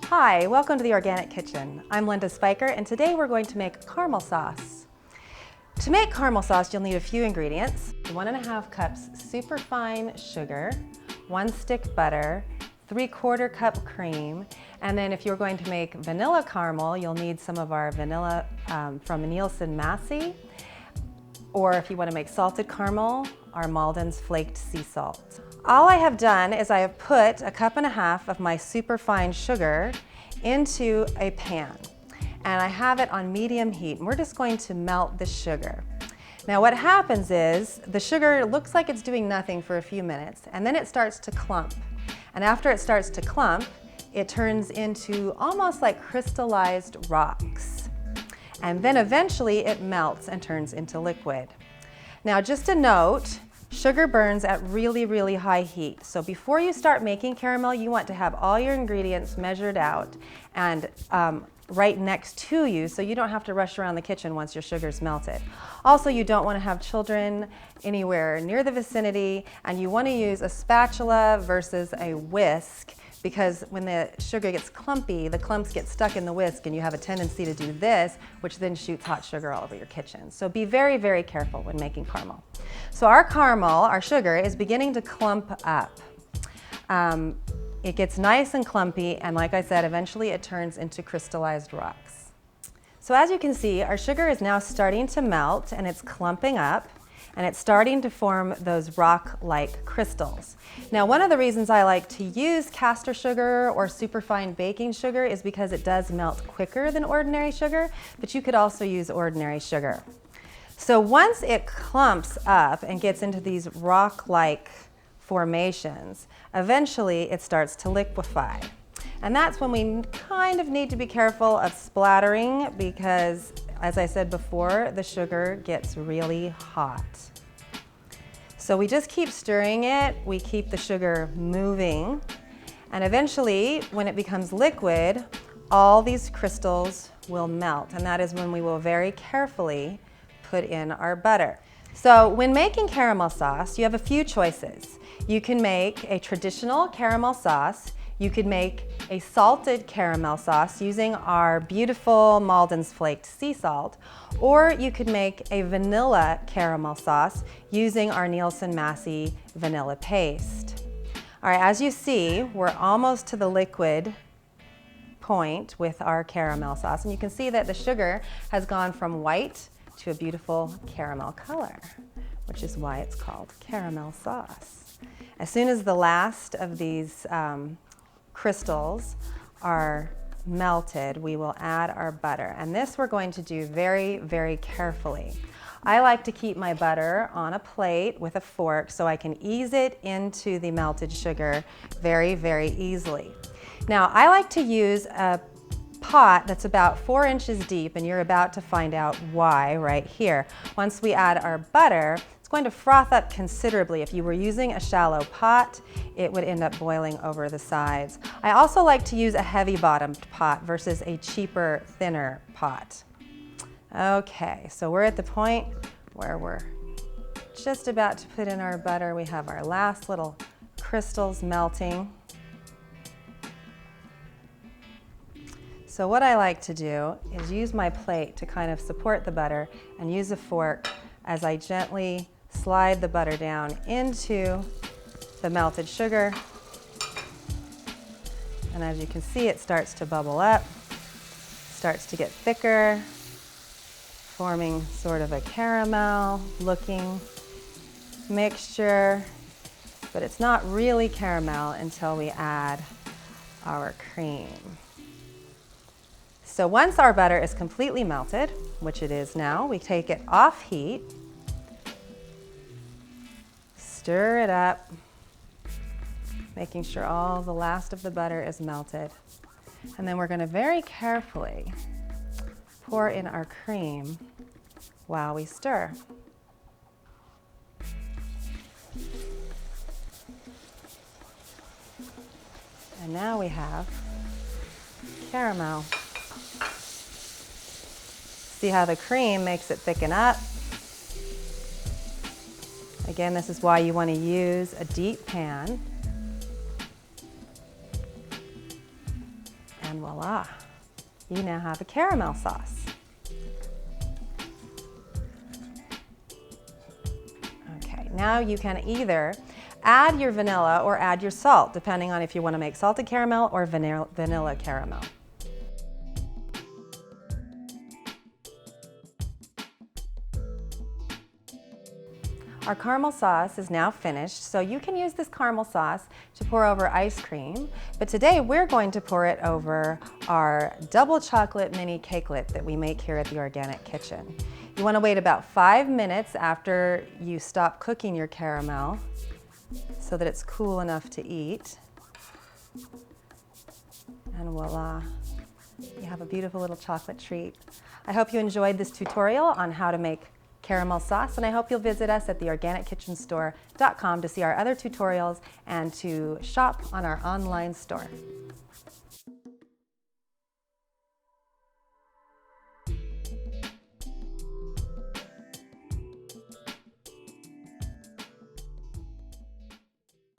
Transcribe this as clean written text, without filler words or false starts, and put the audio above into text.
Hi, welcome to the Organic Kitchen. I'm Linda Spiker, and today we're going to make caramel sauce. To make caramel sauce, you'll need a few ingredients: 1.5 cups superfine sugar, 1 stick butter, 3/4 cup cream, and then if you're going to make vanilla caramel, you'll need some of our vanilla from Nielsen Massey, or if you want to make salted caramel, our Malden's flaked sea salt. All I have done is I have put 1.5 cups of my superfine sugar into a pan, and I have it on medium heat, and we're just going to melt the sugar. Now what happens is the sugar looks like it's doing nothing for a few minutes, and then it starts to clump. And after it starts to clump, it turns into almost like crystallized rocks. And then eventually it melts and turns into liquid. Now just a note, sugar burns at really, really high heat. So before you start making caramel, you want to have all your ingredients measured out and right next to you, so you don't have to rush around the kitchen once your sugar's melted. Also, you don't want to have children anywhere near the vicinity, and you want to use a spatula versus a whisk, because when the sugar gets clumpy, the clumps get stuck in the whisk and you have a tendency to do this, which then shoots hot sugar all over your kitchen. So be very, very careful when making caramel. So our caramel, our sugar, is beginning to clump up. It gets nice and clumpy, and like I said, eventually it turns into crystallized rocks. So as you can see, our sugar is now starting to melt and it's clumping up, and it's starting to form those rock-like crystals. Now, one of the reasons I like to use caster sugar or superfine baking sugar is because it does melt quicker than ordinary sugar, but you could also use ordinary sugar. So once it clumps up and gets into these rock-like formations, eventually it starts to liquefy. And that's when we kind of need to be careful of splattering, because as I said before, the sugar gets really hot. So we just keep stirring it, we keep the sugar moving, and eventually when it becomes liquid, all these crystals will melt, and that is when we will very carefully put in our butter. So when making caramel sauce, you have a few choices. You can make a traditional caramel sauce. You could make a salted caramel sauce using our beautiful Malden's flaked sea salt, or you could make a vanilla caramel sauce using our Nielsen Massey vanilla paste. All right, as you see, we're almost to the liquid point with our caramel sauce, and you can see that the sugar has gone from white to a beautiful caramel color, which is why it's called caramel sauce. As soon as the last of these crystals are melted, we will add our butter. And this we're going to do very, very carefully. I like to keep my butter on a plate with a fork so I can ease it into the melted sugar very, very easily. Now, I like to use a pot that's about 4 inches deep, and you're about to find out why right here. Once we add our butter, it's going to froth up considerably. If you were using a shallow pot, it would end up boiling over the sides. I also like to use a heavy bottomed pot versus a cheaper, thinner pot. Okay, so we're at the point where we're just about to put in our butter. We have our last little crystals melting. So what I like to do is use my plate to kind of support the butter and use a fork as I gently slide the butter down into the melted sugar. And as you can see, it starts to bubble up, starts to get thicker, forming sort of a caramel looking mixture, but it's not really caramel until we add our cream. So once our butter is completely melted, which it is now, we take it off heat, stir it up, making sure all the last of the butter is melted. And then we're going to very carefully pour in our cream while we stir. And now we have caramel. See how the cream makes it thicken up? Again, this is why you want to use a deep pan. And voila, you now have a caramel sauce. Okay, now you can either add your vanilla or add your salt, depending on if you want to make salted caramel or vanilla caramel. Our caramel sauce is now finished, so you can use this caramel sauce to pour over ice cream, but today we're going to pour it over our double chocolate mini cakelet that we make here at the Organic Kitchen. You want to wait about 5 minutes after you stop cooking your caramel so that it's cool enough to eat. And voila, you have a beautiful little chocolate treat. I hope you enjoyed this tutorial on how to make caramel sauce, and I hope you'll visit us at theorganickitchenstore.com to see our other tutorials and to shop on our online store.